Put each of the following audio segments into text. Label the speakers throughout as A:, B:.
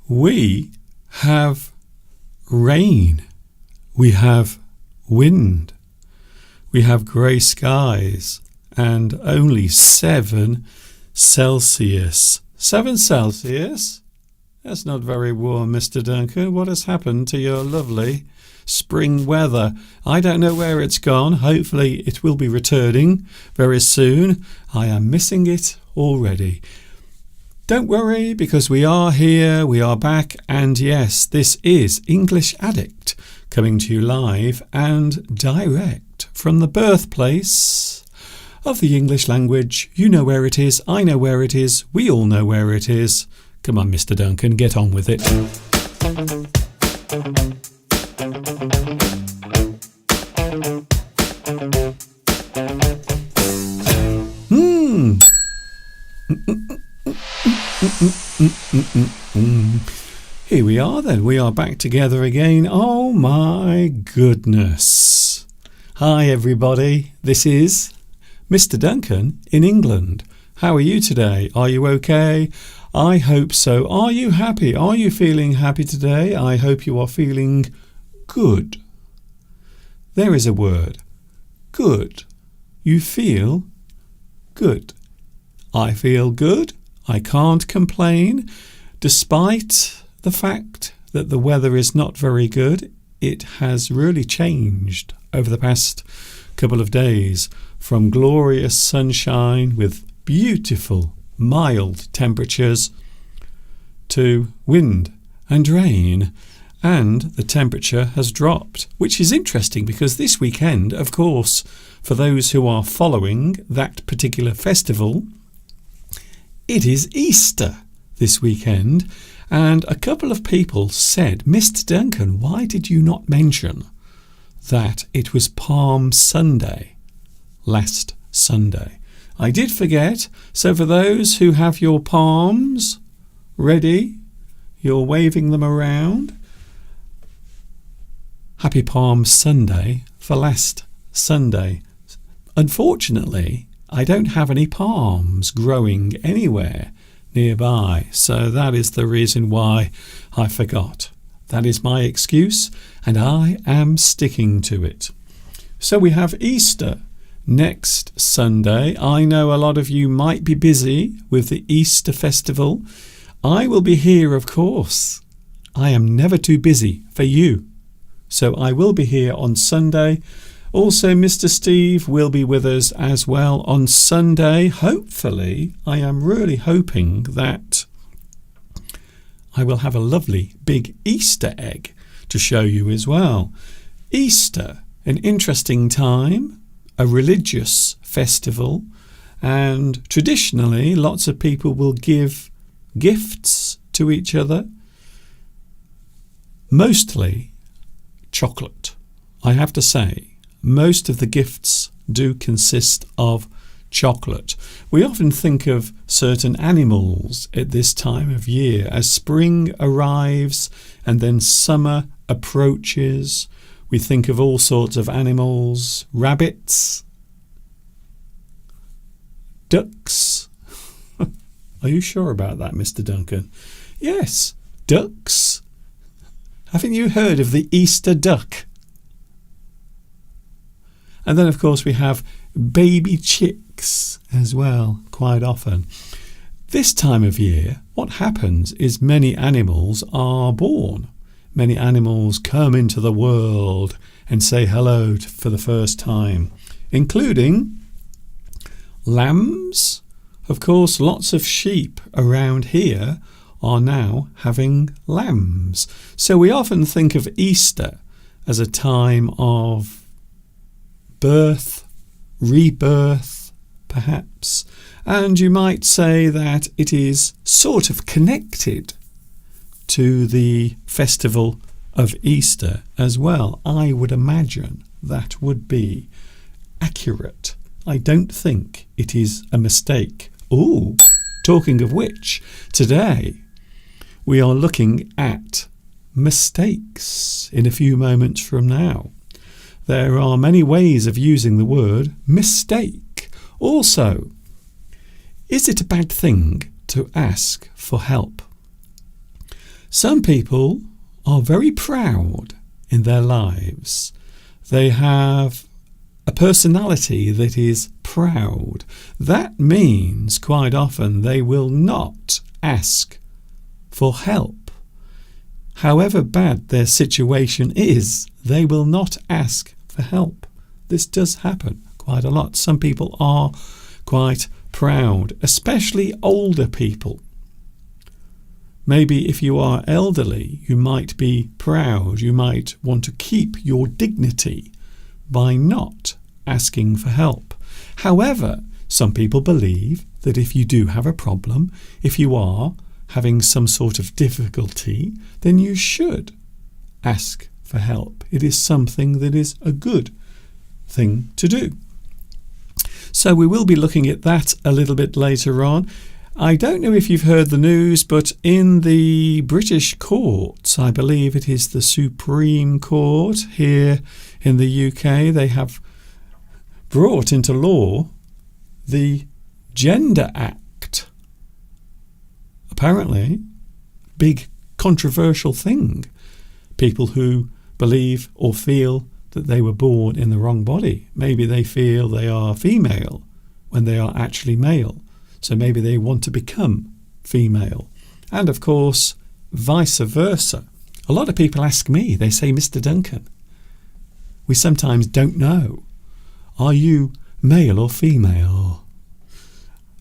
A: We have rain. We have wind. We have grey skies and only 7 Celsius. 7 Celsius? That's not very warm, Mr. Duncan. What has happened to your lovely spring weather? I don't know where it's gone. Hopefully it will be returning very soon. I am missing it already. Don't worry, because we are here, we are back, and yes, this is English Addict, coming to you live and direct from the birthplace of the English language. You know where it is, I know where it is, we all know where it is. Come on, Mr. Duncan, get on with it. Here we are then, we are back together again. Oh my goodness. Hi everybody, this is Mr. Duncan in England. How are you today? Are you okay? I hope so. Are you happy? Are you feeling happy today? I hope you are feeling good. There is a word. Good. You feel good. I feel good. I can't complain. Despite the fact that the weather is not very good, it has really changed over the past couple of days from glorious sunshine with beautiful mild temperatures to wind and rain, and the temperature has dropped, which is interesting because this weekend, of course, for those who are following that particular festival, it is Easter this weekend, and a couple of people said, Mr. Duncan, why did you not mention that it was Palm Sunday last Sunday? I did forget, so for those who have your palms ready, you're waving them around, happy Palm Sunday for last Sunday. Unfortunately, I don't have any palms growing anywhere nearby, so that is the reason why I forgot. That is my excuse, and I am sticking to it. So we have Easter next Sunday. I know a lot of you might be busy with the Easter festival. I will be here, of course. I am never too busy for you. So I will be here on Sunday. Also, Mr. Steve will be with us as well on Sunday. Hopefully, I am really hoping that I will have a lovely big Easter egg to show you as well. Easter, an interesting time, a religious festival, and traditionally lots of people will give gifts to each other, mostly chocolate. I have to say, most of the gifts do consist of chocolate. We often think of certain animals at this time of year as spring arrives and then summer approaches. We think of all sorts of animals, rabbits, ducks. Are you sure about that, Mr. Duncan? Yes, ducks. Haven't you heard of the Easter duck? And then, of course, we have baby chicks as well, quite often. This time of year, what happens is many animals are born. Many animals come into the world and say hello for the first time, including lambs. Of course, lots of sheep around here are now having lambs. So we often think of Easter as a time of birth, rebirth, perhaps. And you might say that it is sort of connected to the festival of Easter as well. I would imagine that would be accurate. I don't think it is a mistake. Oh, talking of which, today we are looking at mistakes in a few moments from now. There are many ways of using the word mistake. Also, is it a bad thing to ask for help? Some people are very proud in their lives. They have a personality that is proud. That means quite often they will not ask for help. However bad their situation is, they will not ask for help. This does happen quite a lot. Some people are quite proud, especially older people. Maybe if you are elderly, you might be proud. You might want to keep your dignity by not asking for help. However, some people believe that if you do have a problem, if you are having some sort of difficulty, then you should ask for help. It is something that is a good thing to do. So we will be looking at that a little bit later on. I don't know if you've heard the news, but in the British courts, I believe it is the Supreme Court here in the UK, they have brought into law the Gender Act. Apparently, big controversial thing. People who believe or feel that they were born in the wrong body. Maybe they feel they are female when they are actually male. So maybe they want to become female. And of course, vice versa. A lot of people ask me, they say, Mr. Duncan, we sometimes don't know. Are you male or female?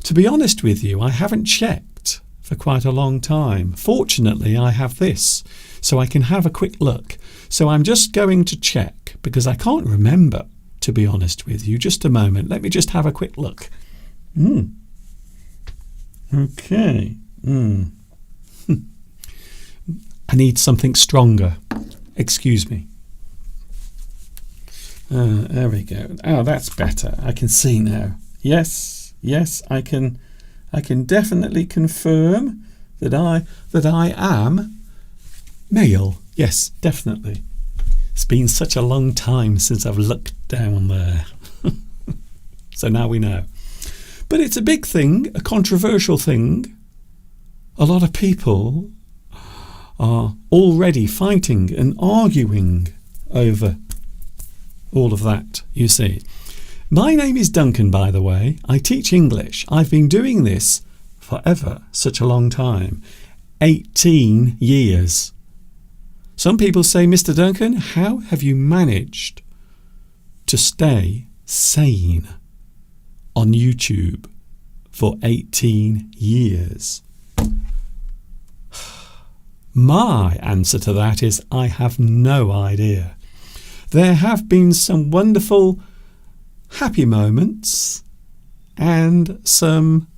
A: To be honest with you, I haven't checked for quite a long time. Fortunately, I have this, so I can have a quick look. So I'm just going to check, because I can't remember, to be honest with you. Just a moment. Let me just have a quick look. Okay. I need something stronger. Excuse me. There we go. Oh, that's better. I can see now. Yes, I can definitely confirm that I am male. Yes, definitely. It's been such a long time since I've looked down there. So now we know. But it's a big thing, a controversial thing. A lot of people are already fighting and arguing over all of that, you see. My name is Duncan, by the way. I teach English. I've been doing this forever, such a long time. 18 years. Some people say, Mr. Duncan, how have you managed to stay sane on YouTube for 18 years? My answer to that is I have no idea. There have been some wonderful happy moments and some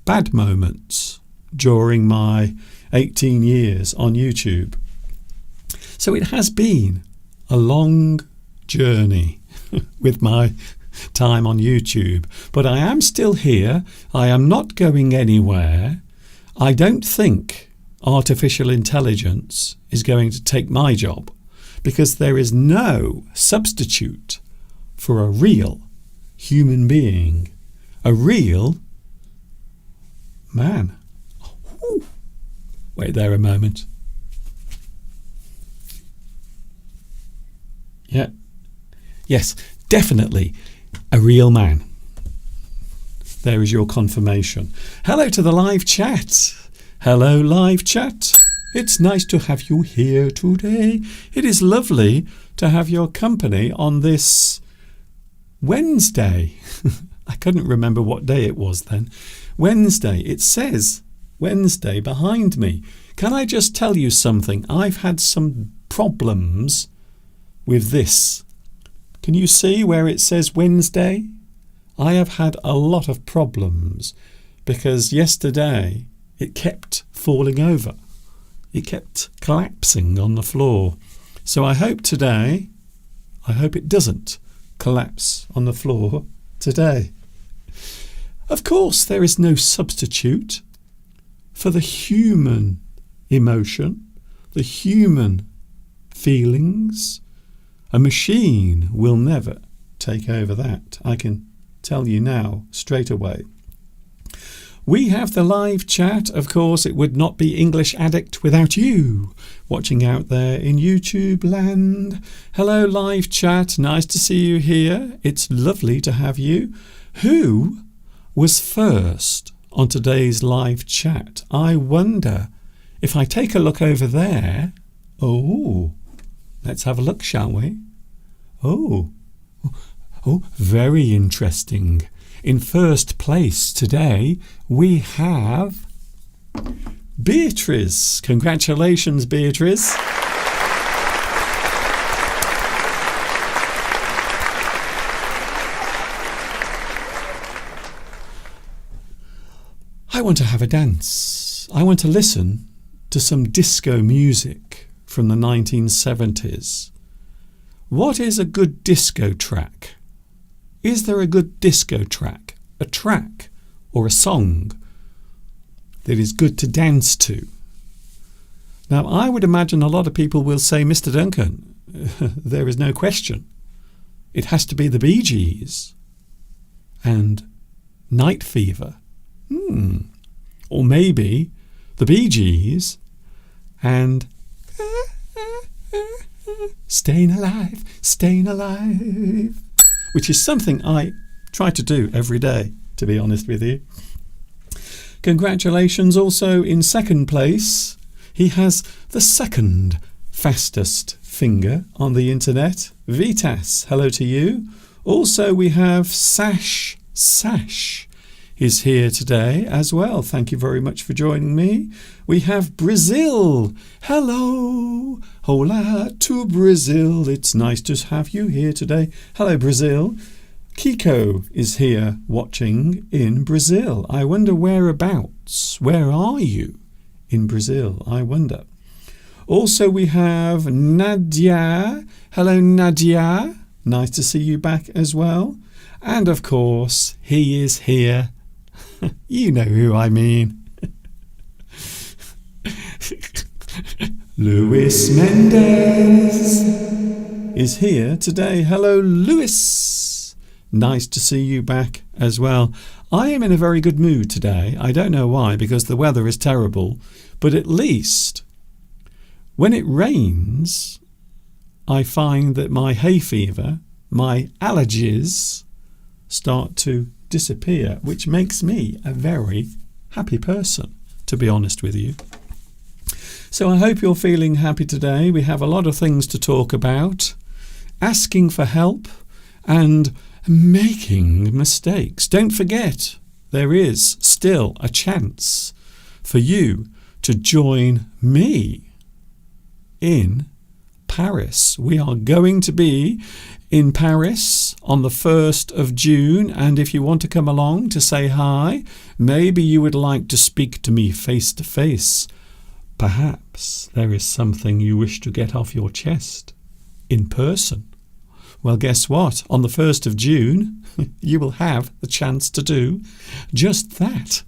A: bad moments during my 18 years on YouTube. So it has been a long journey with my time on YouTube, but I am still here. I am not going anywhere. I don't think artificial intelligence is going to take my job, because there is no substitute for a real human being, a real man. Wait there a moment. Yeah. Yes, definitely a real man. There is your confirmation. Hello to the live chat. Hello, live chat. It's nice to have you here today. It is lovely to have your company on this Wednesday. I couldn't remember what day it was then. Wednesday. It says Wednesday behind me. Can I just tell you something? I've had some problems with this. Can you see where it says Wednesday? I have had a lot of problems because yesterday it kept falling over. It kept collapsing on the floor. So I hope it doesn't collapse on the floor today. Of course, there is no substitute for the human emotion, the human feelings. A machine will never take over that. I can tell you now straight away. We have the live chat. Of course, it would not be English Addict without you watching out there in YouTube land. Hello, live chat. Nice to see you here. It's lovely to have you. Who was first on today's live chat? I wonder. If I take a look over there. Oh, let's have a look, shall we? Oh, very interesting. In first place today, we have Beatrice. Congratulations, Beatrice. I want to have a dance. I want to listen to some disco music from the 1970s. What is a good disco track? Is there a good disco track, a track or a song that is good to dance to? Now, I would imagine a lot of people will say, Mr. Duncan, there is no question. It has to be the Bee Gees and Night Fever. Or maybe the Bee Gees and Staying Alive, Staying Alive, which is something I try to do every day, to be honest with you. Congratulations. Also in second place, he has the second fastest finger on the internet. Vitas, hello to you. Also we have Sash is here today as well. Thank you very much for joining me. We have Brazil. Hello. Hola to Brazil. It's nice to have you here today. Hello, Brazil. Kiko is here watching in Brazil. I wonder whereabouts. Where are you in Brazil? I wonder. Also, we have Nadia. Hello, Nadia. Nice to see you back as well. And of course, he is here. You know who I mean. Luis Mendez is here today. Hello, Luis. Nice to see you back as well. I am in a very good mood today. I don't know why, because the weather is terrible. But at least when it rains, I find that my hay fever, my allergies start to disappear, which makes me a very happy person, to be honest with you. So I hope you're feeling happy today. We have a lot of things to talk about. Asking for help and making mistakes. Don't forget, there is still a chance for you to join me in Paris. We are going to be in Paris on the 1st of June, and if you want to come along to say hi, maybe you would like to speak to me face to face. Perhaps there is something you wish to get off your chest in person. Well, guess what? On the 1st of June, you will have the chance to do just that.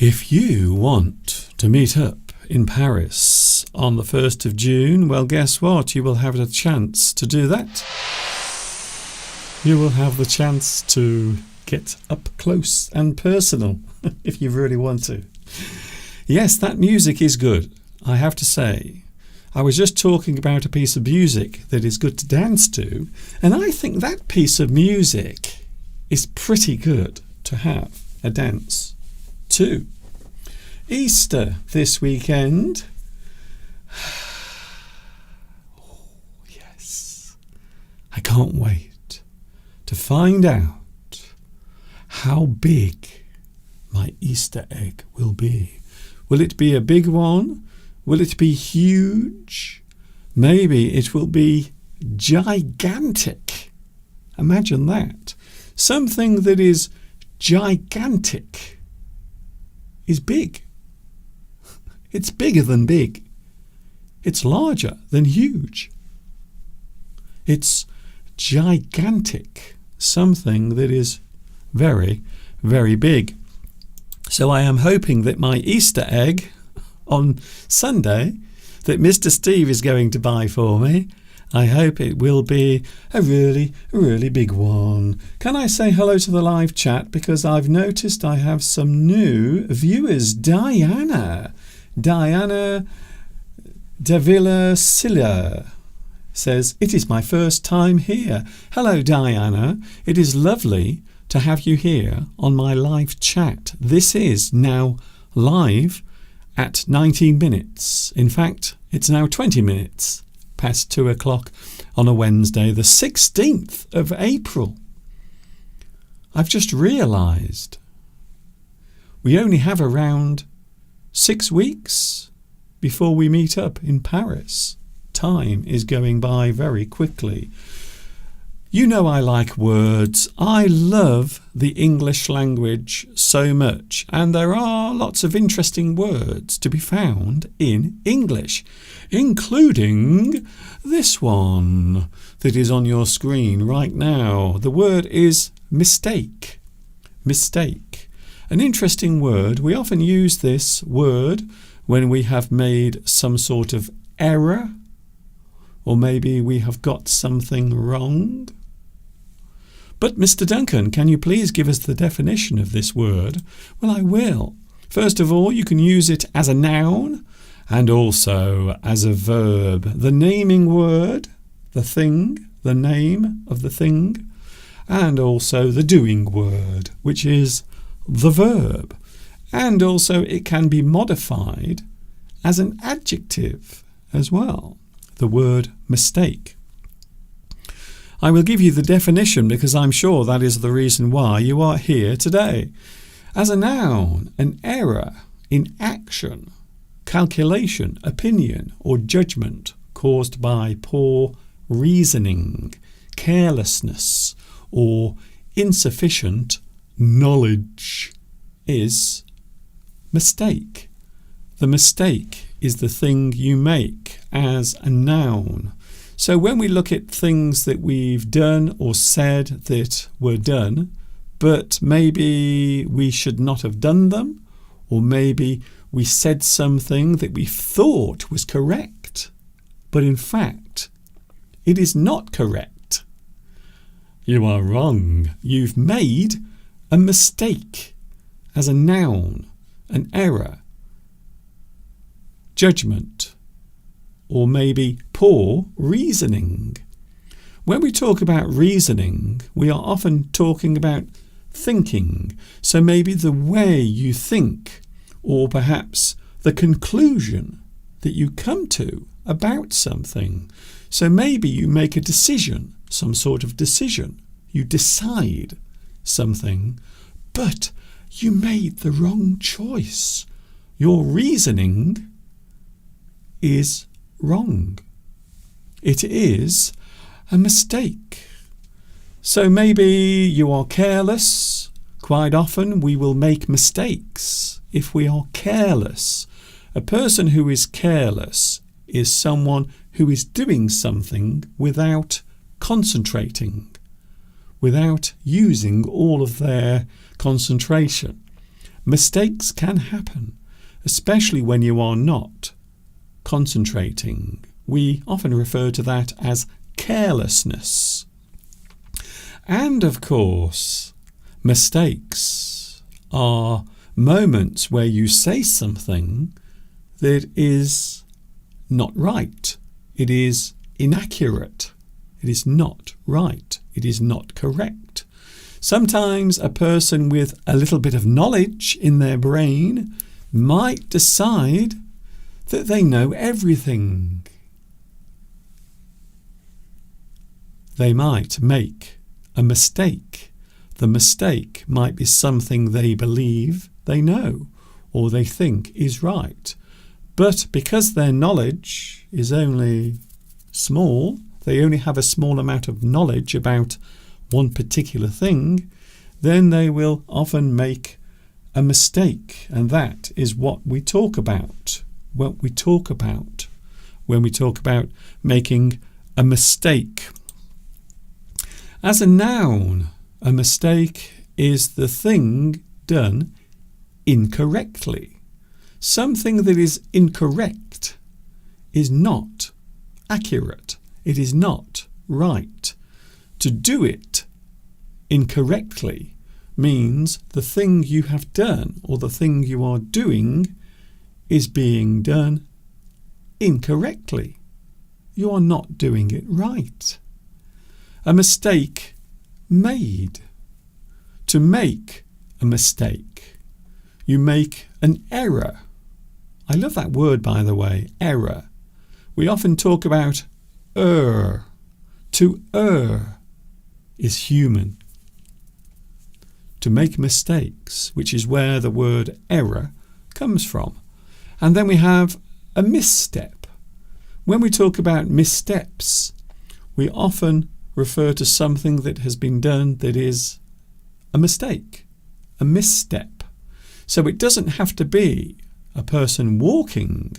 A: If you want to meet up in Paris on the 1st of June, well, guess what? You will have a chance to do that. You will have the chance to get up close and personal if you really want to. Yes, that music is good, I have to say. I was just talking about a piece of music that is good to dance to, and I think that piece of music is pretty good to have a dance to. Easter this weekend. Oh, yes. I can't wait to find out how big my Easter egg will be. Will it be a big one? Will it be huge? Maybe it will be gigantic. Imagine that. Something that is gigantic is big. It's bigger than big. It's larger than huge. It's gigantic. Something that is very, very big. So I am hoping that my Easter egg on Sunday that Mr. Steve is going to buy for me, I hope it will be a really, really big one. Can I say hello to the live chat? Because I've noticed I have some new viewers. Diana Davila Silla says, "It is my first time here." Hello, Diana. It is lovely to have you here on my live chat. This is now live at 19 minutes. In fact, it's now 20 minutes past 2 o'clock on a Wednesday, the 16th of April. I've just realised we only have around 6 weeks before we meet up in Paris. Time is going by very quickly. You know I like words. I love the English language so much, and there are lots of interesting words to be found in English, including this one that is on your screen right now. The word is mistake. Mistake. An interesting word. We often use this word when we have made some sort of error, or maybe we have got something wrong. But Mr. Duncan, can you please give us the definition of this word? Well, I will. First of all, you can use it as a noun and also as a verb. The naming word, the thing, the name of the thing, and also the doing word, which is the verb. And also it can be modified as an adjective as well, the word mistake. I will give you the definition because I'm sure that is the reason why you are here today. As a noun, an error in action, calculation, opinion, or judgment caused by poor reasoning, carelessness, or insufficient knowledge is mistake. The mistake is the thing you make as a noun. So when we look at things that we've done or said that were done, but maybe we should not have done them, or maybe we said something that we thought was correct, but in fact, it is not correct. You are wrong. You've made a mistake as a noun, an error, judgment, or maybe poor reasoning. When we talk about reasoning, we are often talking about thinking. So maybe the way you think, or perhaps the conclusion that you come to about something. So maybe you make a decision, some sort of decision. You decide something, but you made the wrong choice. Your reasoning is wrong. It is a mistake. So maybe you are careless. Quite often we will make mistakes if we are careless. A person who is careless is someone who is doing something without concentrating, without using all of their concentration. Mistakes can happen, especially when you are not concentrating. We often refer to that as carelessness. And of course, mistakes are moments where you say something that is not right. It is inaccurate. It is not right. It is not correct. Sometimes a person with a little bit of knowledge in their brain might decide that they know everything. They might make a mistake. The mistake might be something they believe they know or they think is right. But because their knowledge is only small, they only have a small amount of knowledge about one particular thing, then they will often make a mistake. And that is what we talk about. What we talk about when we talk about making a mistake. As a noun, a mistake is the thing done incorrectly. Something that is incorrect is not accurate. It is not right. To do it incorrectly means the thing you have done or the thing you are doing is being done incorrectly. You are not doing it right. A mistake made. To make a mistake, you make an error. I love that word, by the way, error. We often talk about err. To err is human. To make mistakes, which is where the word error comes from. And then we have a misstep. When we talk about missteps, we often refer to something that has been done that is a mistake, a misstep. So it doesn't have to be a person walking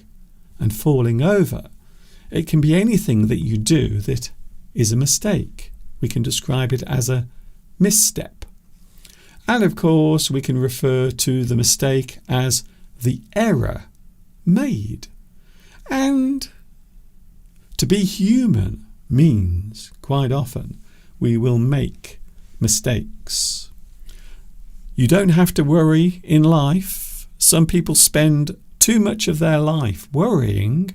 A: and falling over. It can be anything that you do that is a mistake. We can describe it as a misstep. And of course, we can refer to the mistake as the error made. And to be human means quite often we will make mistakes. You don't have to worry in life. Some people spend too much of their life worrying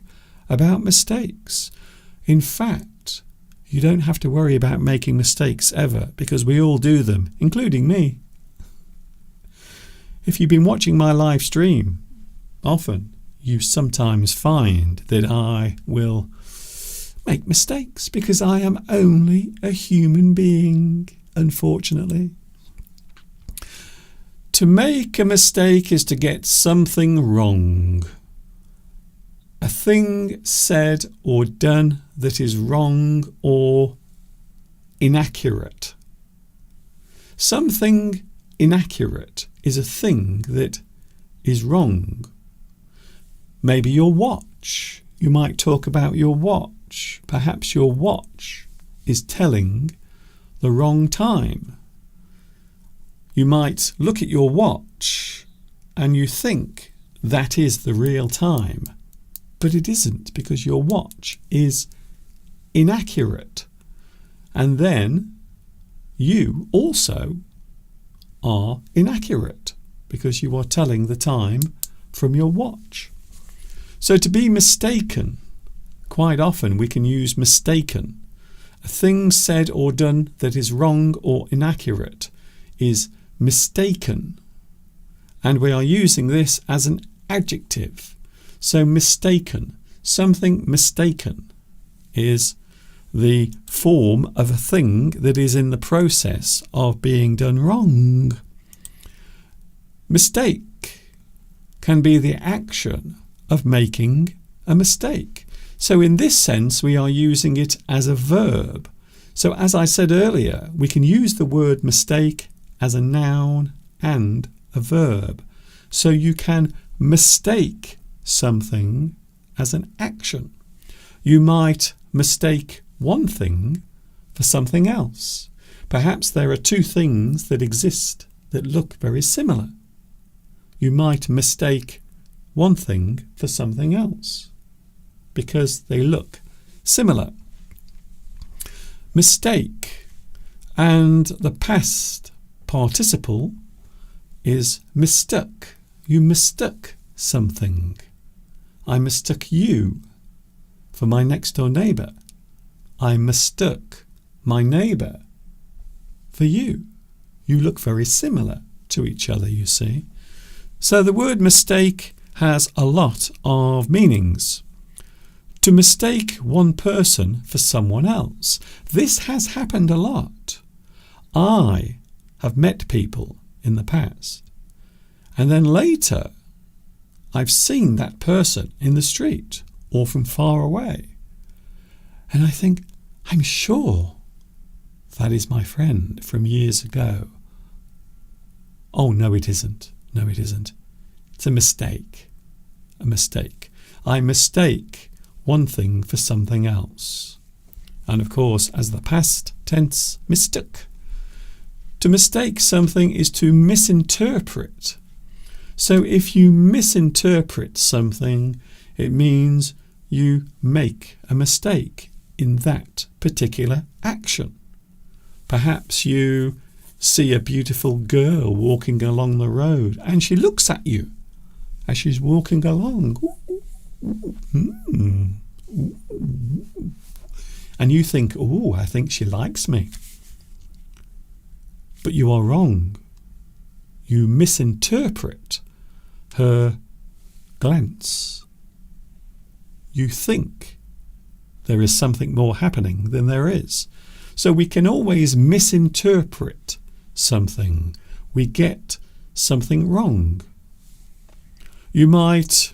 A: about mistakes. In fact, you don't have to worry about making mistakes ever, because we all do them, including me. If you've been watching my live stream, often you sometimes find that I will make mistakes because I am only a human being, unfortunately. To make a mistake is to get something wrong. A thing said or done that is wrong or inaccurate. Something inaccurate is a thing that is wrong. Maybe your watch. You might talk about your watch. Perhaps your watch is telling the wrong time. You might look at your watch and you think that is the real time, but it isn't, because your watch is inaccurate. And then you also are inaccurate because you are telling the time from your watch. So to be mistaken, quite often we can use mistaken. A thing said or done that is wrong or inaccurate is mistaken. And we are using this as an adjective. So mistaken, something mistaken, is the form of a thing that is in the process of being done wrong. Mistake can be the action of making a mistake. So in this sense, we are using it as a verb. So as I said earlier, we can use the word mistake as a noun and a verb. So you can mistake something as an action. You might mistake one thing for something else. Perhaps there are two things that exist that look very similar. you might mistake one thing for something else because they look similar. Mistake, and the past participle is mistook. You mistook something. I mistook you for my next door neighbour. I mistook my neighbour for you. You look very similar to each other, you see. So the word mistake has a lot of meanings. To mistake one person for someone else. This has happened a lot. I have met people in the past, and then later I've seen that person in the street or from far away, and I think, I'm sure that is my friend from years ago. Oh, no, it isn't. No, it isn't. It's a mistake. A mistake. I mistake one thing for something else. And of course, as the past tense, mistook. To mistake something is to misinterpret. So if you misinterpret something, it means you make a mistake in that particular action. Perhaps you see a beautiful girl walking along the road and she looks at you as she's walking along. And you think, oh, I think she likes me. But you are wrong. You misinterpret her glance. You think there is something more happening than there is. So we can always misinterpret something. We get something wrong. You might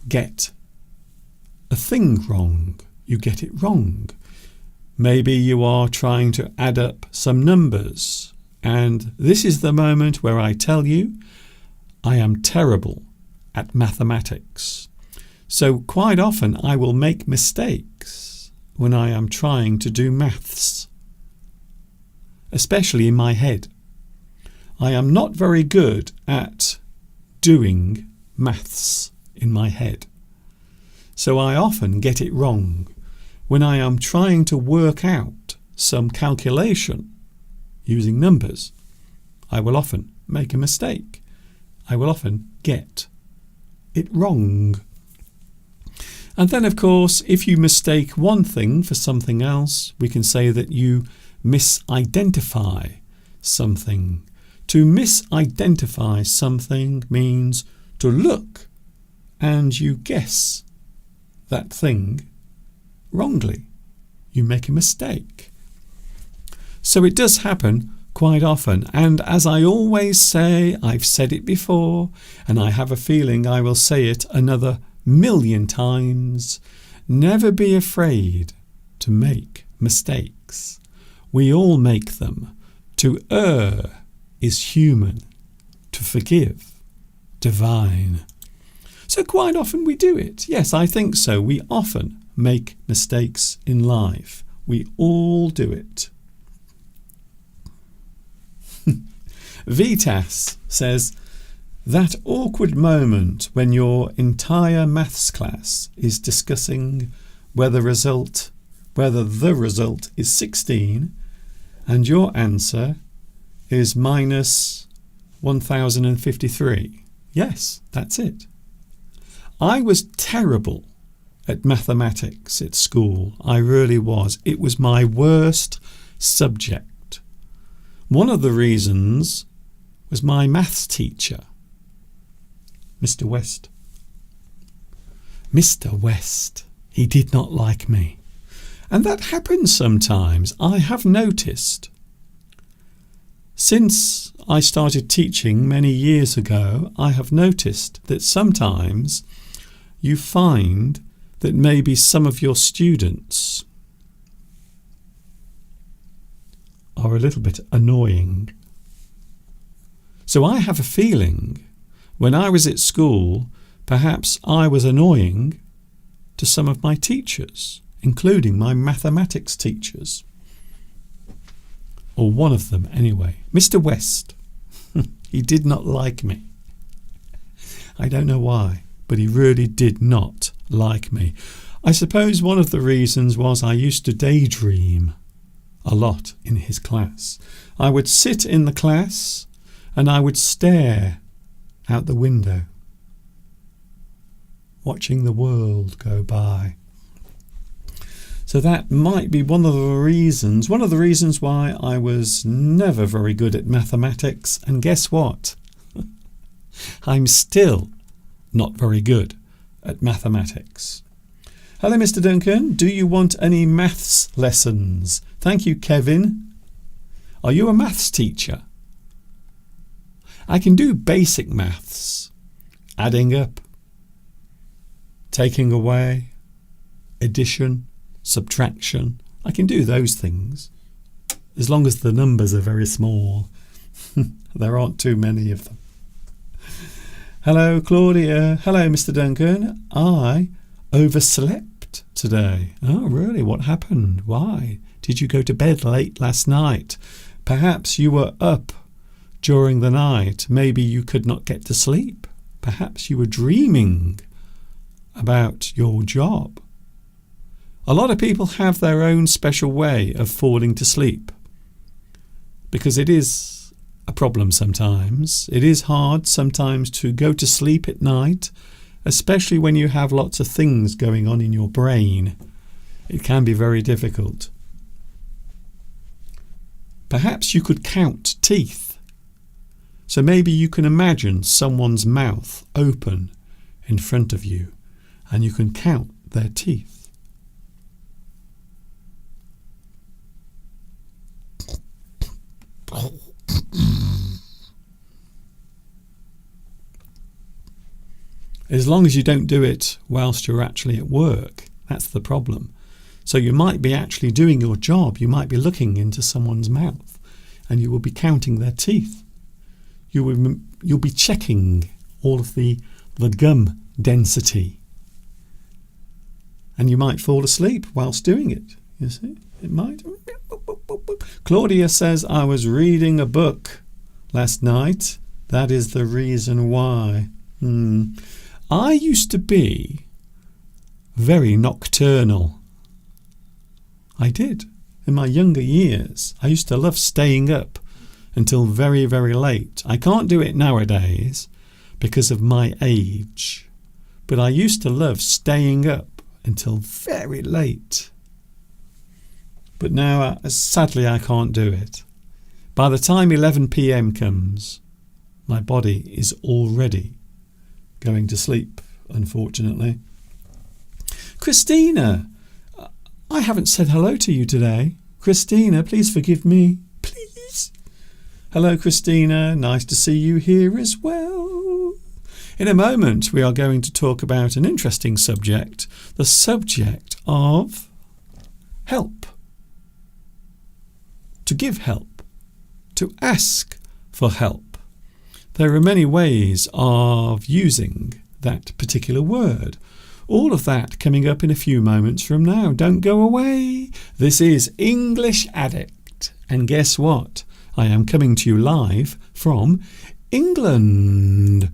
A: get a thing wrong. You get it wrong. Maybe you are trying to add up some numbers, and this is the moment where I tell you I am terrible at mathematics. So quite often I will make mistakes when I am trying to do maths, especially in my head. I am not very good at doing maths in my head. So I often get it wrong when I am trying to work out some calculation using numbers. I will often make a mistake. I will often get it wrong. And then, of course, if you mistake one thing for something else, we can say that you misidentify something. To misidentify something means to look and you guess that thing wrongly. You make a mistake. So it does happen quite often, and as I always say, I've said it before, and I have a feeling I will say it another 1,000,000 times, never be afraid to make mistakes. We all make them. To err is human, to forgive, divine. So quite often we do it. Yes, I think so. We often make mistakes in life. We all do it. Vitas says, that awkward moment when your entire maths class is discussing whether the result is 16 and your answer is minus 1053. Yes, that's it. I was terrible at mathematics at school. I really was. It was my worst subject. One of the reasons was my maths teacher, Mr. West. Mr. West, he did not like me. And that happens sometimes, I have noticed. Since I started teaching many years ago, I have noticed that sometimes you find that maybe some of your students are a little bit annoying. So I have a feeling when I was at school, perhaps I was annoying to some of my teachers, including my mathematics teachers. Or one of them anyway. Mr. West. He did not like me. I don't know why, but he really did not like me. I suppose one of the reasons was I used to daydream a lot in his class. I would sit in the class and I would stare out the window, watching the world go by. So that might be one of the reasons why I was never very good at mathematics. And guess what? I'm still not very good at mathematics. Hello, Mr. Duncan. Do you want any maths lessons? Thank you, Kevin. Are you a maths teacher? I can do basic maths. Adding up, taking away, addition, subtraction. I can do those things as long as the numbers are very small. There aren't too many of them. Hello, Claudia. Hello, Mr. Duncan. I overslept today. Oh, really? What happened? Why? Did you go to bed late last night? Perhaps you were up during the night. Maybe you could not get to sleep. Perhaps you were dreaming about your job. A lot of people have their own special way of falling to sleep because it is a problem sometimes. It is hard sometimes to go to sleep at night, especially when you have lots of things going on in your brain. It can be very difficult. Perhaps you could count teeth. So maybe you can imagine someone's mouth open in front of you and you can count their teeth. As long as you don't do it whilst you're actually at work, that's the problem. So you might be actually doing your job. You might be looking into someone's mouth and you will be counting their teeth. You'll be checking all of the gum density. And you might fall asleep whilst doing it. You see? It might. Claudia says, I was reading a book last night. That is the reason why. I used to be very nocturnal. I did. In my younger years, I used to love staying up until very, very late. I can't do it nowadays because of my age. But I used to love staying up until very late. But now, sadly, I can't do it. By the time 11 p.m. comes, my body is already going to sleep, unfortunately. Christina, I haven't said hello to you today. Christina, please forgive me. Please. Hello, Christina. Nice to see you here as well. In a moment, we are going to talk about an interesting subject, the subject of help. To give help, to ask for help. There are many ways of using that particular word. All of that coming up in a few moments from now. Don't go away. This is English Addict. And guess what? I am coming to you live from England.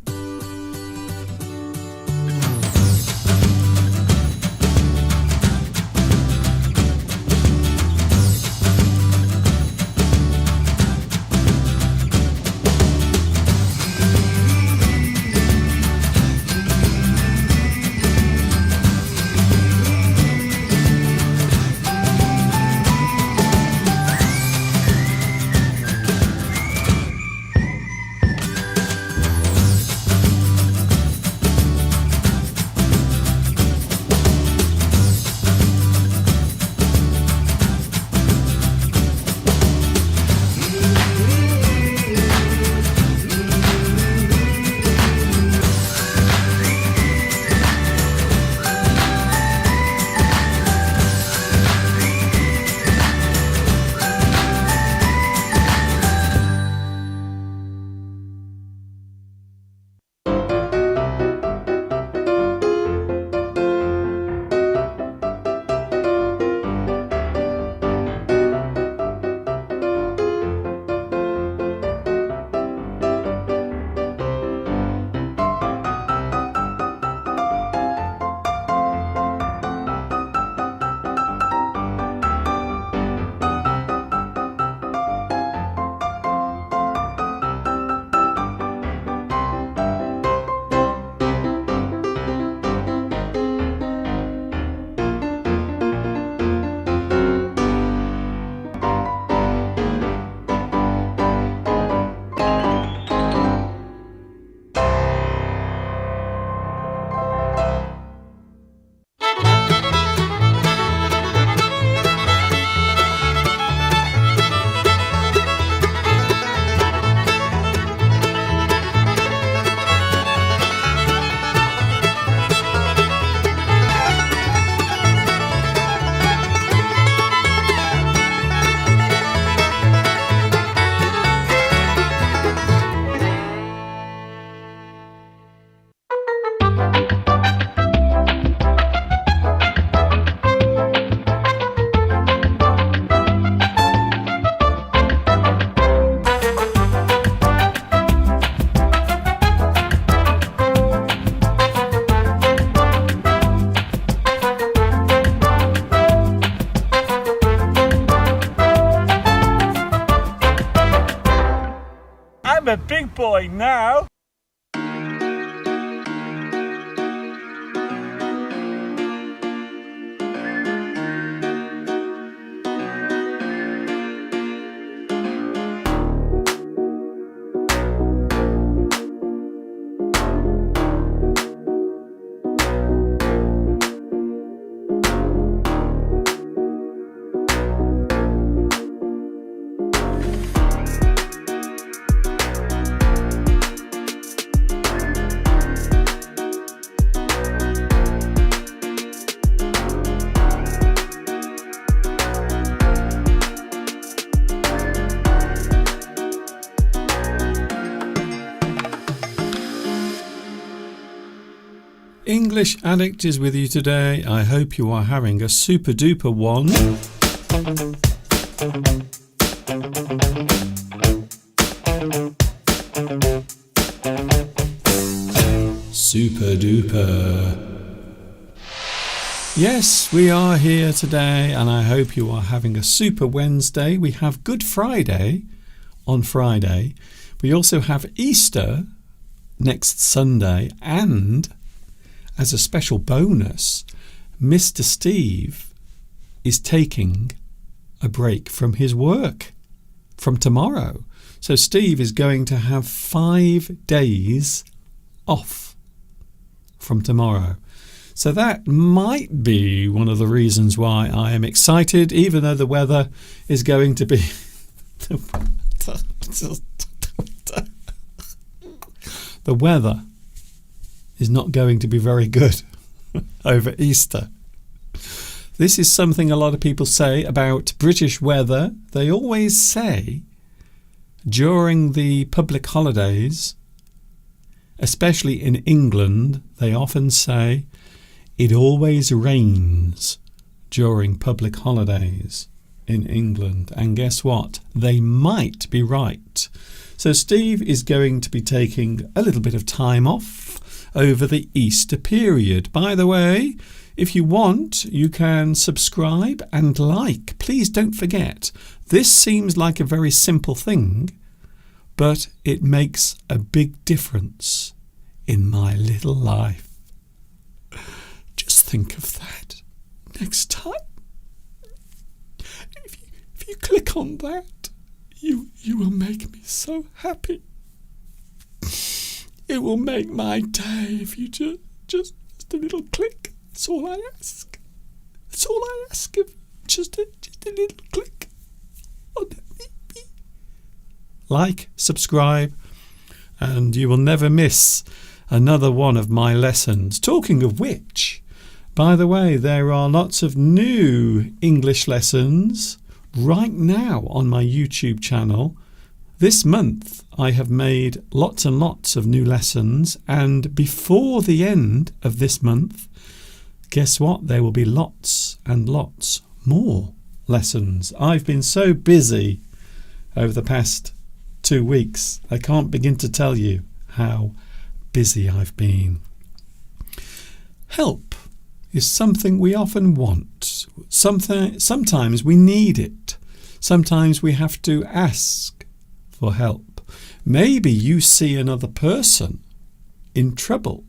B: boy now.
A: English Addict is with you today. I hope you are having a super duper one. Super duper. Yes, we are here today and I hope you are having a super Wednesday. We have Good Friday on Friday. We also have Easter next Sunday, and as a special bonus, Mr. Steve is taking a break from his work from tomorrow. So Steve is going to have 5 days off from tomorrow. So that might be one of the reasons why I am excited, even though the weather is going to be the weather is not going to be very good over Easter. This is something a lot of people say about British weather. They always say during the public holidays, especially in England, they often say it always rains during public holidays in England. And guess what? They might be right. So Steve is going to be taking a little bit of time off over the Easter period. By the way, if you want, you can subscribe and like. Please don't forget, this seems like a very simple thing, but it makes a big difference in my little life. Just think of that next time. If you click on that, you will make me so happy. It will make my day if you just a little click. That's all I ask. That's all I ask of just a little click. Like, subscribe, and you will never miss another one of my lessons. Talking of which, by the way, there are lots of new English lessons right now on my YouTube channel. This month I have made lots and lots of new lessons, and before the end of this month, guess what? There will be lots and lots more lessons. I've been so busy over the past 2 weeks. I can't begin to tell you how busy I've been. Help is something we often want. Sometimes we need it. Sometimes we have to ask for help. Maybe you see another person in trouble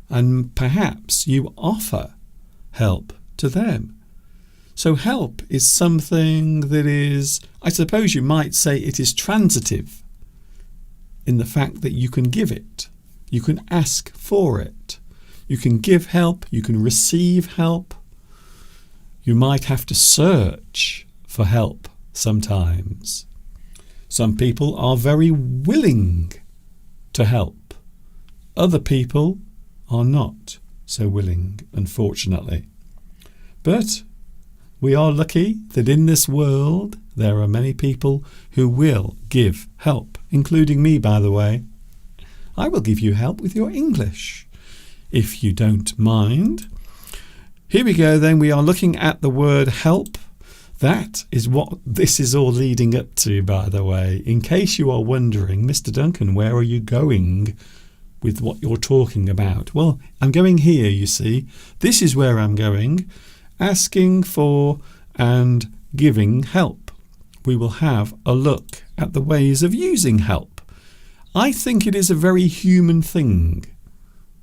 A: and perhaps you offer help to them. So help is something that is, I suppose you might say it is transitive in the fact that you can give it. You can ask for it. You can give help. You can receive help. You might have to search for help sometimes. Some people are very willing to help. Other people are not so willing, unfortunately. But we are lucky that in this world there are many people who will give help, including me, by the way. I will give you help with your English, if you don't mind. Here we go then. We are looking at the word help. That is what this is all leading up to, by the way. In case you are wondering, Mr. Duncan, where are you going with what you're talking about? Well, I'm going here, you see. This is where I'm going. Asking for and giving help. We will have a look at the ways of using help. I think it is a very human thing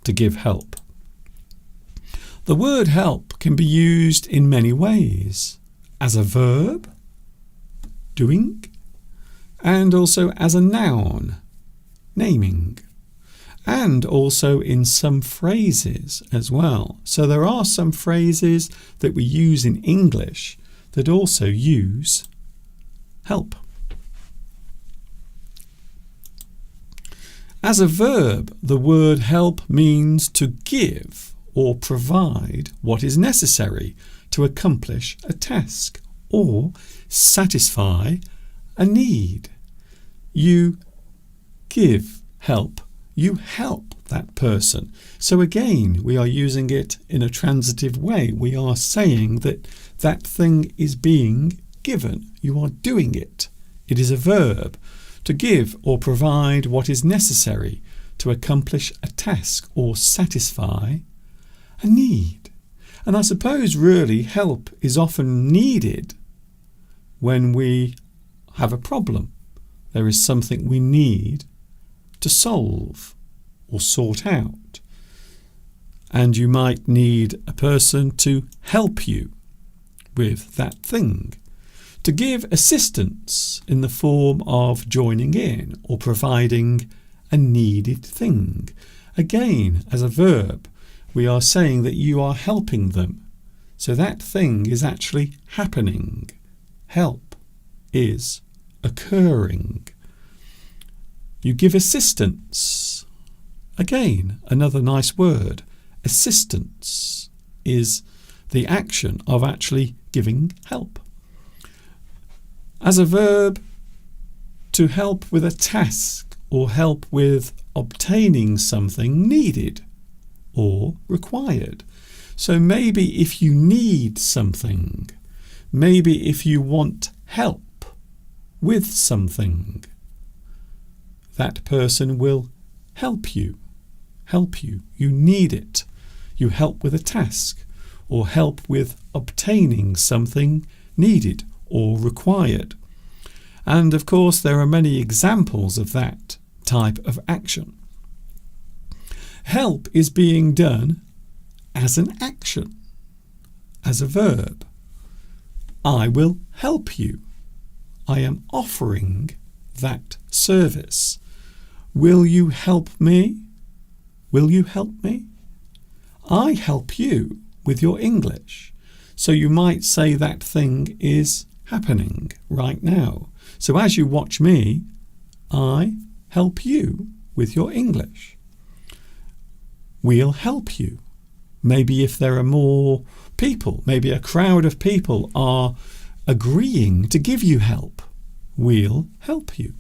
A: to give help. The word help can be used in many ways, as a verb, doing, and also as a noun, naming, and also in some phrases as well. So there are some phrases that we use in English that also use help. As a verb, the word help means to give or provide what is necessary to accomplish a task or satisfy a need. You give help. You help that person. So again, we are using it in a transitive way. We are saying that that thing is being given. You are doing it. It is a verb. To give or provide what is necessary to accomplish a task or satisfy a need. And I suppose really help is often needed when we have a problem. There is something we need to solve or sort out. And you might need a person to help you with that thing. To give assistance in the form of joining in or providing a needed thing. Again, as a verb, we are saying that you are helping them. So that thing is actually happening. Help is occurring. You give assistance. Again, another nice word. Assistance is the action of actually giving help. As a verb, to help with a task or help with obtaining something needed or required. So maybe if you need something, maybe if you want help with something, that person will help you. Help you. You need it. You help with a task or help with obtaining something needed or required. And of course there are many examples of that type of action. Help is being done as an action, as a verb. I will help you. I am offering that service. Will you help me? Will you help me? I help you with your English. So you might say that thing is happening right now. So as you watch me, I help you with your English. We'll help you. Maybe if there are more people, maybe a crowd of people are agreeing to give you help, we'll help you.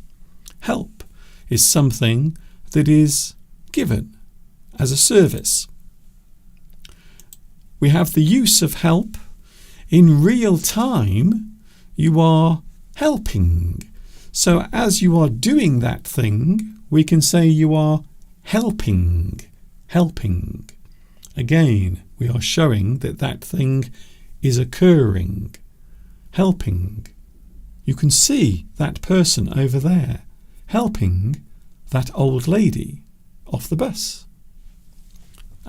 A: Help is something that is given as a service. We have the use of help. In real time, you are helping. So as you are doing that thing, we can say you are helping. Helping. Again, we are showing that that thing is occurring. Helping. You can see that person over there helping that old lady off the bus.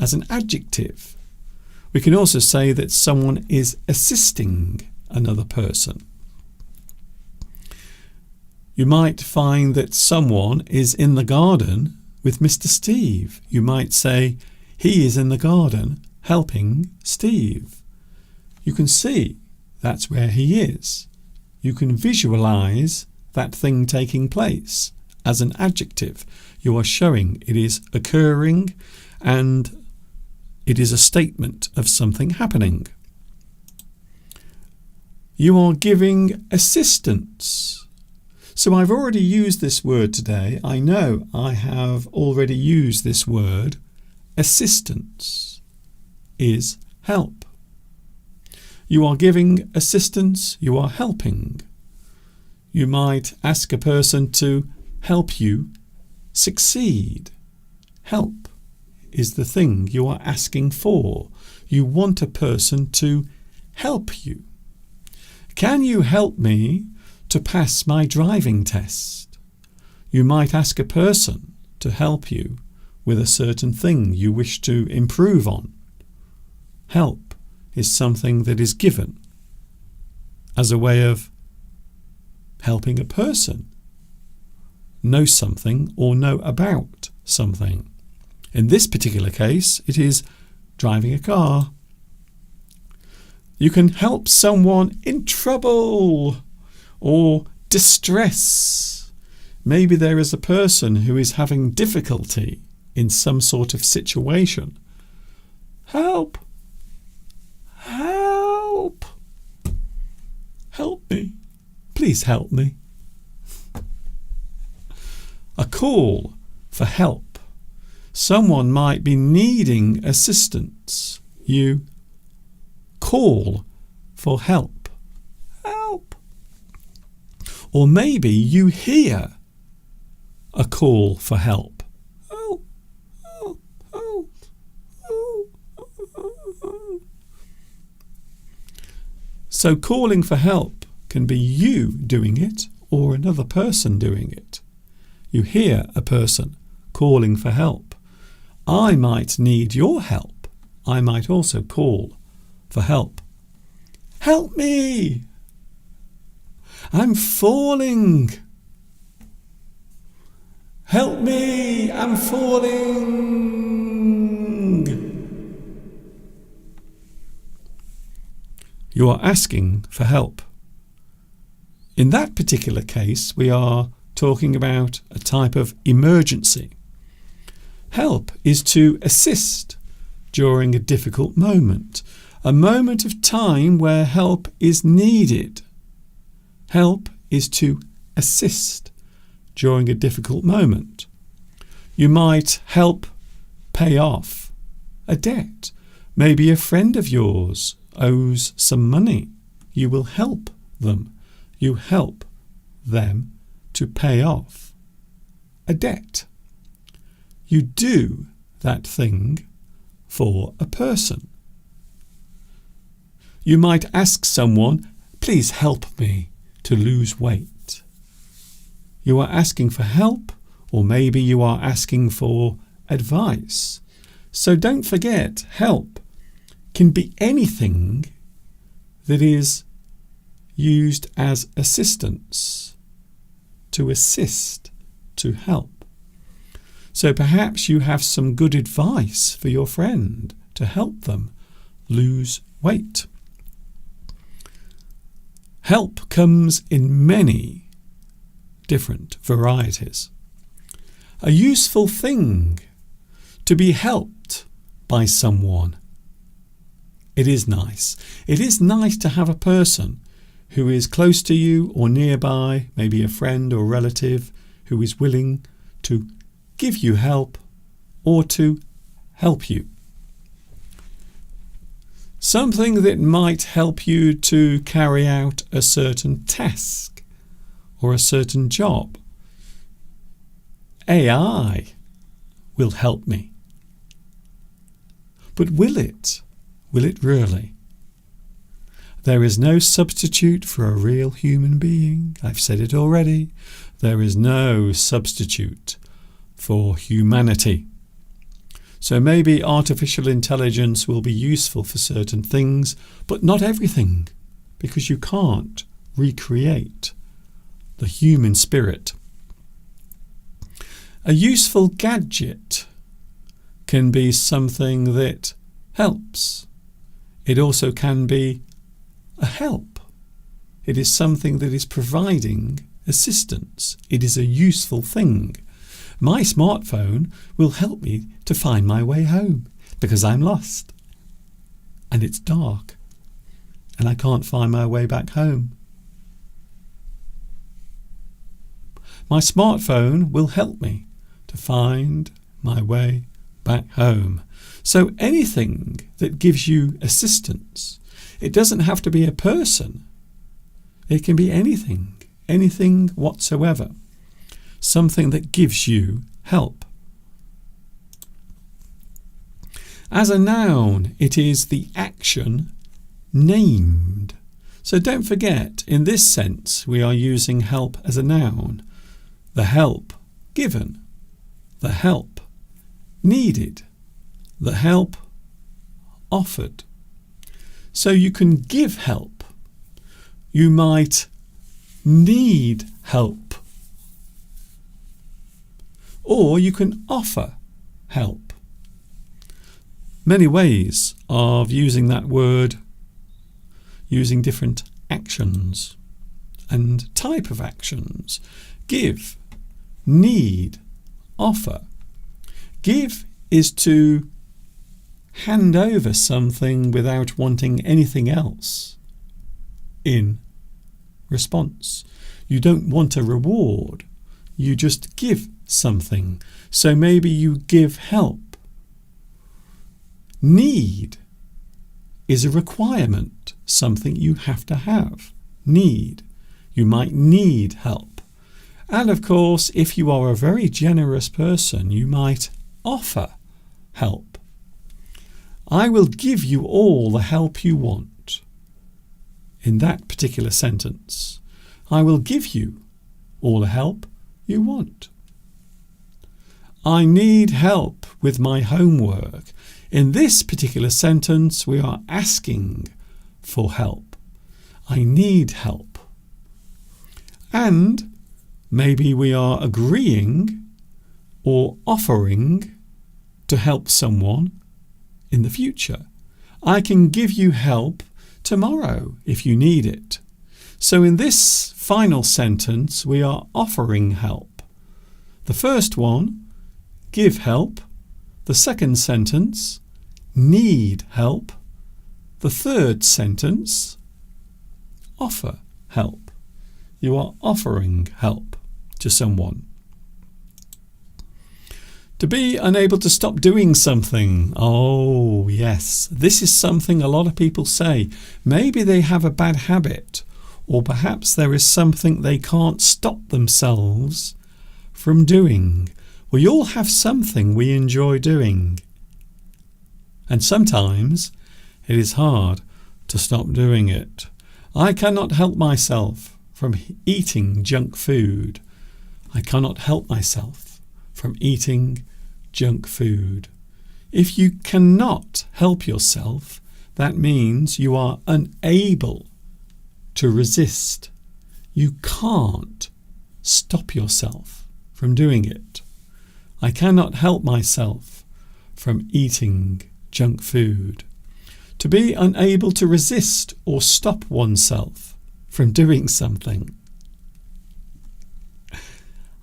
A: As an adjective, we can also say that someone is assisting another person. You might find that someone is in the garden with Mr. Steve. You might say, he is in the garden helping Steve. You can see that's where he is. You can visualize that thing taking place as an adjective. You are showing it is occurring and it is a statement of something happening. You are giving assistance. So I've already used this word today. I know I have already used this word. Assistance is help. You are giving assistance. You are helping. You might ask a person to help you succeed. Help is the thing you are asking for. You want a person to help you. Can you help me to pass my driving test? You might ask a person to help you with a certain thing you wish to improve on. Help is something that is given as a way of helping a person know something or know about something. In this particular case, it is driving a car. You can help someone in trouble or distress. Maybe there is a person who is having difficulty in some sort of situation. Help! Help! Help me. Please help me. A call for help. Someone might be needing assistance. You call for help. Help! Or maybe you hear a call for help. Help! Help! Help! Help! So calling for help can be you doing it or another person doing it. You hear a person calling for help. I might need your help. I might also call for help. Help me! I'm falling! Help me! I'm falling! You are asking for help. In that particular case, we are talking about a type of emergency. Help is to assist during a difficult moment, a moment of time where help is needed. Help is to assist during a difficult moment. You might help pay off a debt. Maybe a friend of yours owes some money. You will help them. You help them to pay off a debt. You do that thing for a person. You might ask someone, please help me to lose weight. You are asking for help, or maybe you are asking for advice. So don't forget, help can be anything that is used as assistance, to assist, to help. So perhaps you have some good advice for your friend to help them lose weight. Help comes in many different varieties. A useful thing to be helped by someone. It is nice. It is nice to have a person who is close to you or nearby, maybe a friend or relative, who is willing to give you help or to help you. Something that might help you to carry out a certain task or a certain job. AI will help me. But will it? Will it really? There is no substitute for a real human being. I've said it already. There is no substitute for humanity. So maybe artificial intelligence will be useful for certain things, but not everything, because you can't recreate the human spirit. A useful gadget can be something that helps. It also can be a help. It is something that is providing assistance. It is a useful thing. My smartphone will help me to find my way home because I'm lost and it's dark and I can't find my way back home. My smartphone will help me to find my way back home. So anything that gives you assistance, it doesn't have to be a person. It can be anything whatsoever. Something that gives you help. As a noun, it is the action named. So don't forget, in this sense, we are using help as a noun. The help given, the help needed, the help offered. So you can give help. You might need help. Or you can offer help. Many ways of using that word, using different actions and type of actions. Give, need, offer. Give is to hand over something without wanting anything else in response. You don't want a reward. You just give something. So maybe you give help. Need is a requirement, something you have to have. Need. You might need help. And of course, if you are a very generous person, you might offer help. I will give you all the help you want. In that particular sentence, I will give you all the help you want. I need help with my homework. In this particular sentence, we are asking for help. I need help. And maybe we are agreeing or offering to help someone in the future. I can give you help tomorrow if you need it. So in this final sentence, we are offering help. The first one, give help. The second sentence, need help. The third sentence, offer help. You are offering help to someone. To be unable to stop doing something. Oh, yes. This is something a lot of people say. Maybe they have a bad habit, or perhaps there is something they can't stop themselves from doing. We all have something we enjoy doing. And sometimes it is hard to stop doing it. I cannot help myself from eating junk food. I cannot help myself from eating junk food. If you cannot help yourself, that means you are unable to resist. You can't stop yourself from doing it. I cannot help myself from eating junk food. To be unable to resist or stop oneself from doing something.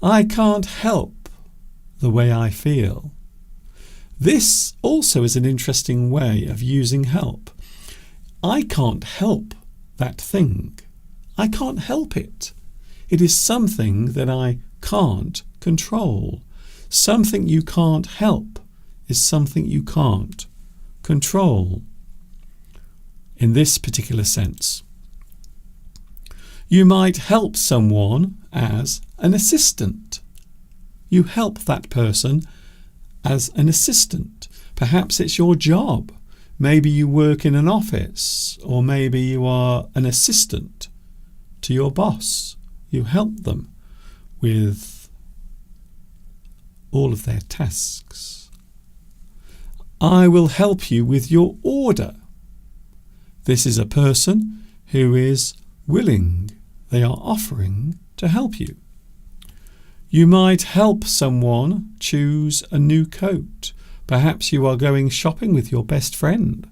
A: I can't help the way I feel. This also is an interesting way of using help. I can't help that thing. I can't help it. It is something that I can't control. Something you can't help is something you can't control. In this particular sense, you might help someone as an assistant. You help that person as an assistant. Perhaps it's your job. Maybe you work in an office, or maybe you are an assistant to your boss. You help them with all of their tasks. I will help you with your order. This is a person who is willing. They are offering to help you. You might help someone choose a new coat. Perhaps you are going shopping with your best friend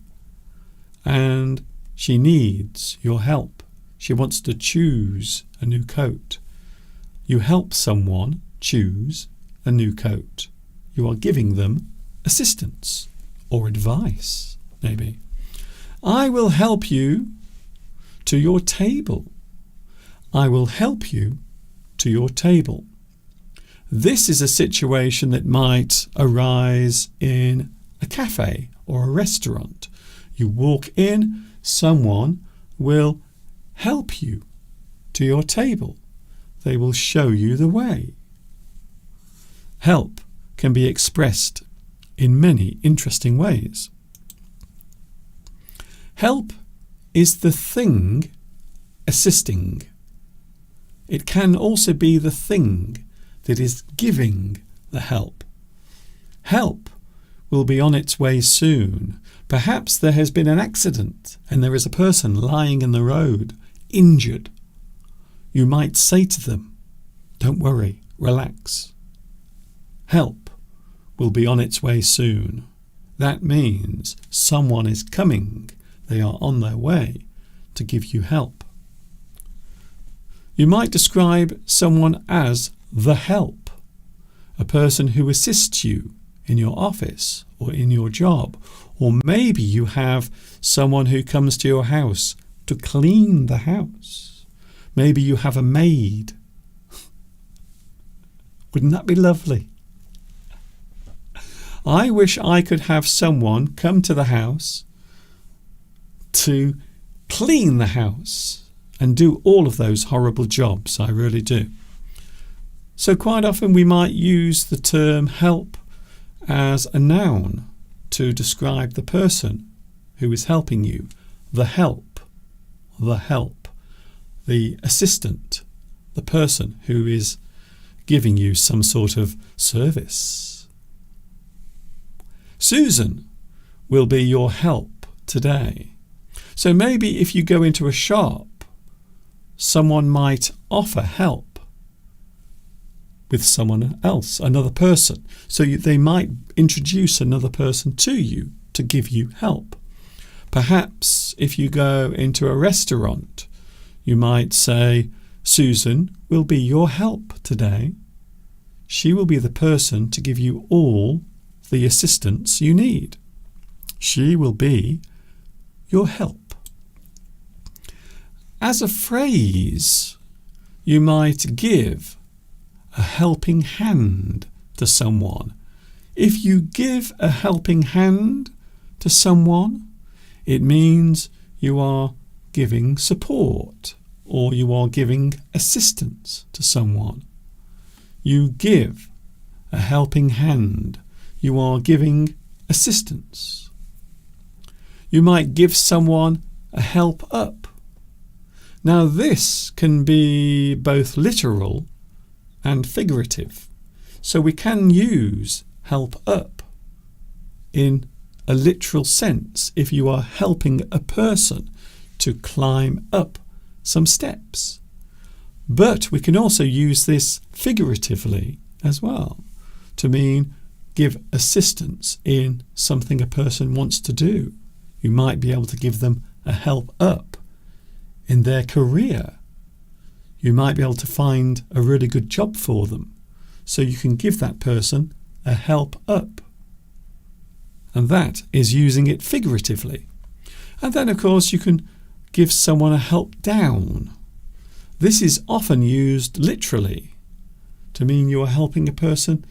A: and she needs your help. She wants to choose a new coat. You help someone choose a new coat. You are giving them assistance or advice, maybe. I will help you to your table. I will help you to your table. This is a situation that might arise in a cafe or a restaurant. You walk in, someone will help you to your table. They will show you the way. Help can be expressed in many interesting ways. Help is the thing assisting. It can also be the thing that is giving the help. Help will be on its way soon. Perhaps there has been an accident and there is a person lying in the road, injured. You might say to them, "Don't worry, relax. Help will be on its way soon." That means someone is coming. They are on their way to give you help. You might describe someone as the help, a person who assists you in your office or in your job, or maybe you have someone who comes to your house to clean the house. Maybe you have a maid. Wouldn't that be lovely? I wish I could have someone come to the house to clean the house and do all of those horrible jobs. I really do. So quite often we might use the term help as a noun to describe the person who is helping you. The help, the assistant, the person who is giving you some sort of service. Susan will be your help today. So maybe if you go into a shop, someone might offer help with someone else, another person. So they might introduce another person to you to give you help. Perhaps if you go into a restaurant, you might say, "Susan will be your help today. She will be the person to give you all the assistance you need. She will be your help." As a phrase, you might give a helping hand to someone. If you give a helping hand to someone, it means you are giving support or you are giving assistance to someone. You give a helping hand. You are giving assistance. You might give someone a help up. Now this can be both literal and figurative. So we can use help up in a literal sense if you are helping a person to climb up some steps. But we can also use this figuratively as well to mean give assistance in something a person wants to do. You might be able to give them a help up in their career. You might be able to find a really good job for them. So you can give that person a help up. And that is using it figuratively. And then, of course, you can give someone a help down. This is often used literally to mean you are helping a person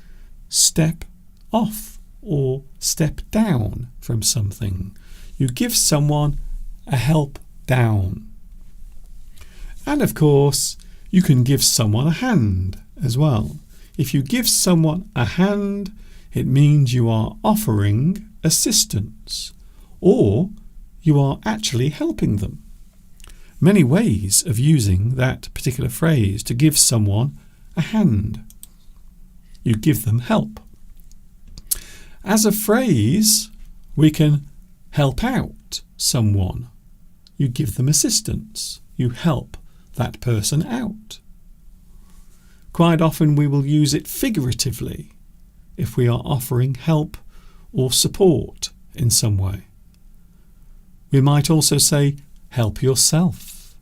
A: step off or step down from something. You give someone a help down. And of course, you can give someone a hand as well. If you give someone a hand, it means you are offering assistance or you are actually helping them. Many ways of using that particular phrase to give someone a hand. You give them help. As a phrase, we can help out someone. You give them assistance. You help that person out. Quite often we will use it figuratively if we are offering help or support in some way. We might also say, help yourself.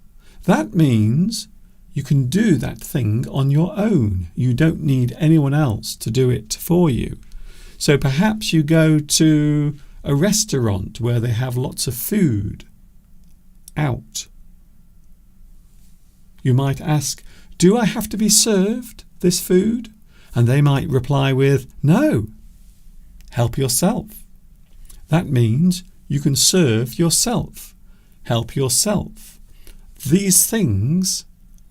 A: That means you can do that thing on your own. You don't need anyone else to do it for you. So perhaps you go to a restaurant where they have lots of food out. You might ask, "Do I have to be served this food?" And they might reply with, "No, help yourself." That means you can serve yourself, help yourself. These things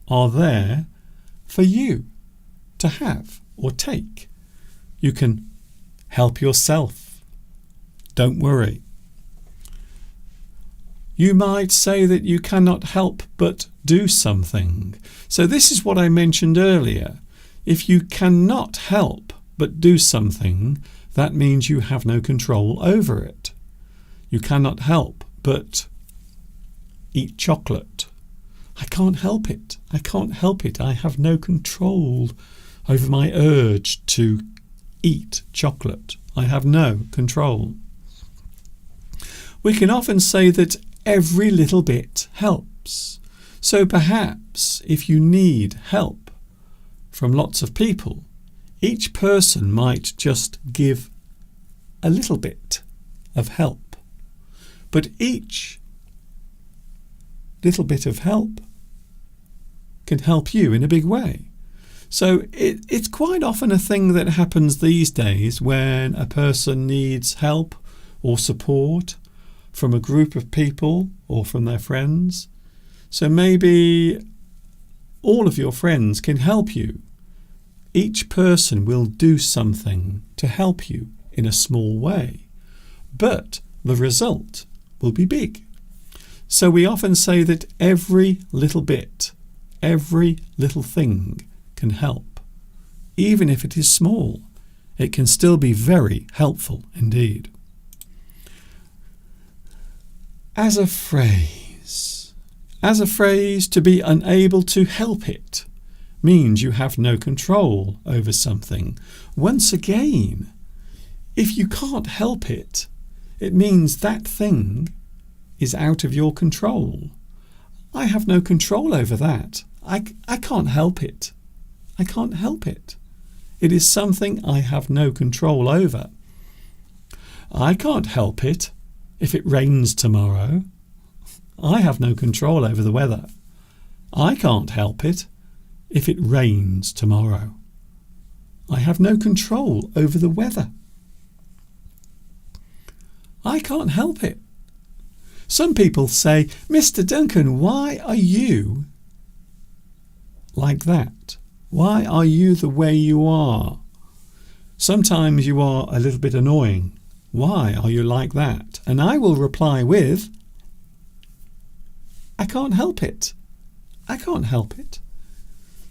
A: are there for you to have or take. You can help yourself. Don't worry. You might say that you cannot help but do something. So this is what I mentioned earlier. If you cannot help but do something, that means you have no control over it. You cannot help but eat chocolate. I can't help it. I can't help it. I have no control over my urge to eat chocolate. I have no control. We can often say that every little bit helps. So perhaps if you need help from lots of people, each person might just give a little bit of help. But each little bit of help can help you in a big way. So it's quite often a thing that happens these days when a person needs help or support from a group of people or from their friends. So maybe all of your friends can help you. Each person will do something to help you in a small way, but the result will be big. So we often say that every little bit, every little thing can help. Even if it is small, it can still be very helpful indeed. As a phrase, to be unable to help it means you have no control over something. Once again, if you can't help it, it means that thing is out of your control. I have no control over that. I can't help it. I can't help it. It is something I have no control over. I can't help it if it rains tomorrow. I have no control over the weather. I can't help it if it rains tomorrow. I have no control over the weather. I can't help it. Some people say, Mr. Duncan, why are you like that? Why are you the way you are? Sometimes you are a little bit annoying. Why are you like that? And I will reply with, I can't help it. I can't help it.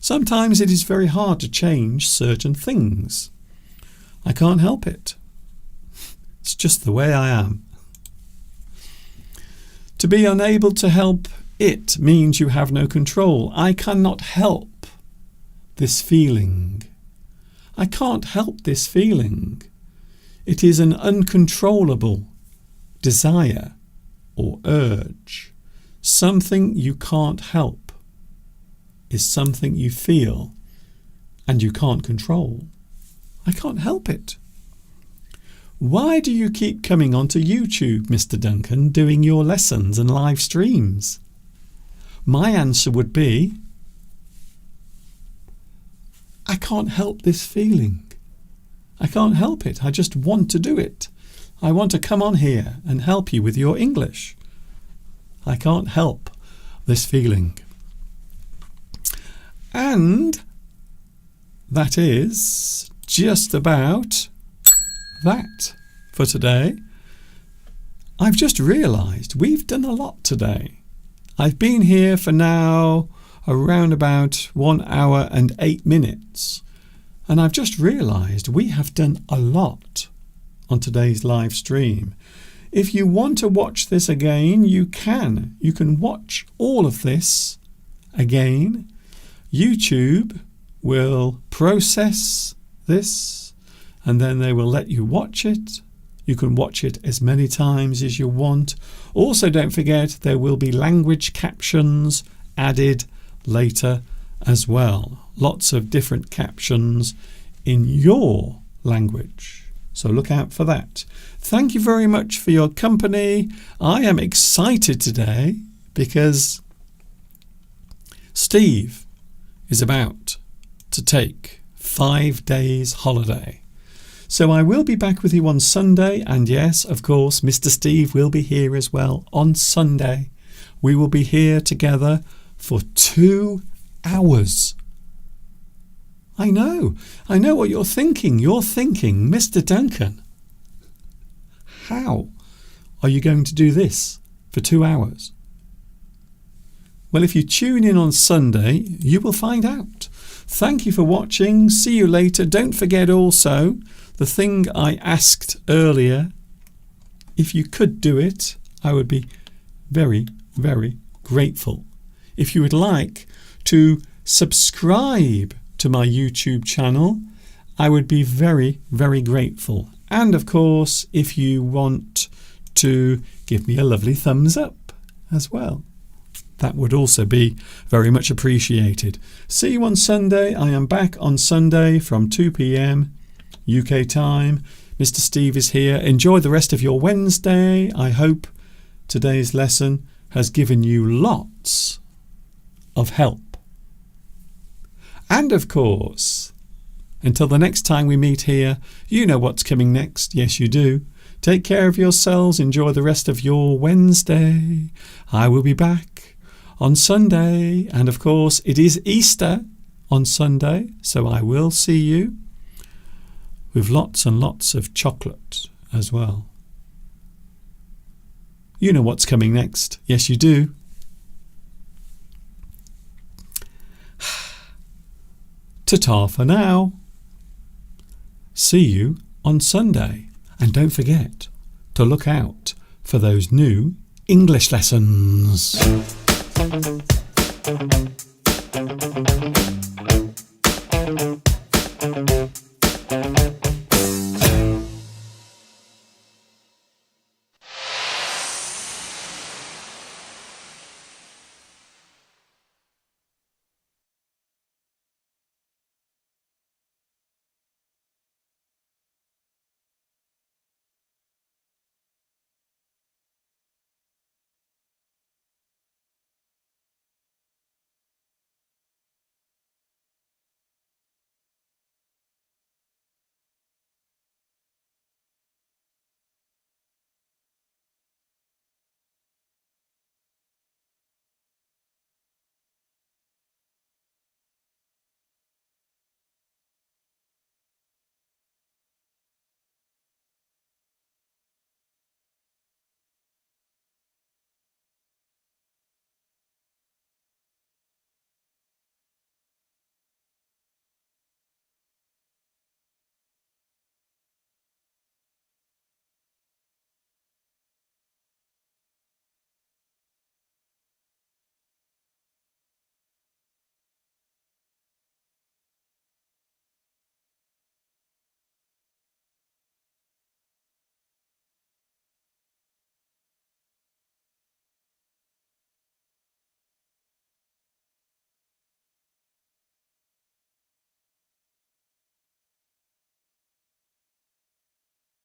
A: Sometimes it is very hard to change certain things. I can't help it. It's just the way I am. To be unable to help it means you have no control. I cannot help this feeling. I can't help this feeling. It is an uncontrollable desire or urge. Something you can't help is something you feel and you can't control. I can't help it. Why do you keep coming onto YouTube, Mr. Duncan, doing your lessons and live streams? My answer would be, I can't help this feeling. I can't help it. I just want to do it. I want to come on here and help you with your English. I can't help this feeling. And that is just about that for today. I've just realised we've done a lot today. I've been here for now around about 1 hour and 8 minutes, and I've just realised we have done a lot on today's live stream. If you want to watch this again, you can. You can watch all of this again. YouTube will process this and then they will let you watch it. You can watch it as many times as you want. Also, don't forget there will be language captions added later as well. Lots of different captions in your language. So look out for that. Thank you very much for your company. I am excited today because Steve is about to take 5 days holiday. So I will be back with you on Sunday, and yes, of course, Mr. Steve will be here as well on Sunday. We will be here together for 2 hours. I know what you're thinking. You're thinking, Mr. Duncan, how are you going to do this for 2 hours? Well, if you tune in on Sunday, you will find out. Thank you for watching. See you later. Don't forget also the thing I asked earlier. If you could do it, I would be very, very grateful. If you would like to subscribe to my YouTube channel, I would be very, very grateful. And of course, if you want to give me a lovely thumbs up as well, that would also be very much appreciated. See you on Sunday. I am back on Sunday from 2 p.m. UK time. Mr. Steve is here. Enjoy the rest of your Wednesday. I hope today's lesson has given you lots of help. And of course, until the next time we meet here, you know what's coming next. Yes, you do. Take care of yourselves. Enjoy the rest of your Wednesday. I will be back on Sunday. And of course, it is Easter on Sunday. So I will see you with lots and lots of chocolate as well. You know what's coming next. Yes, you do. Ta-ta for now. See you on Sunday. And don't forget to look out for those new English lessons.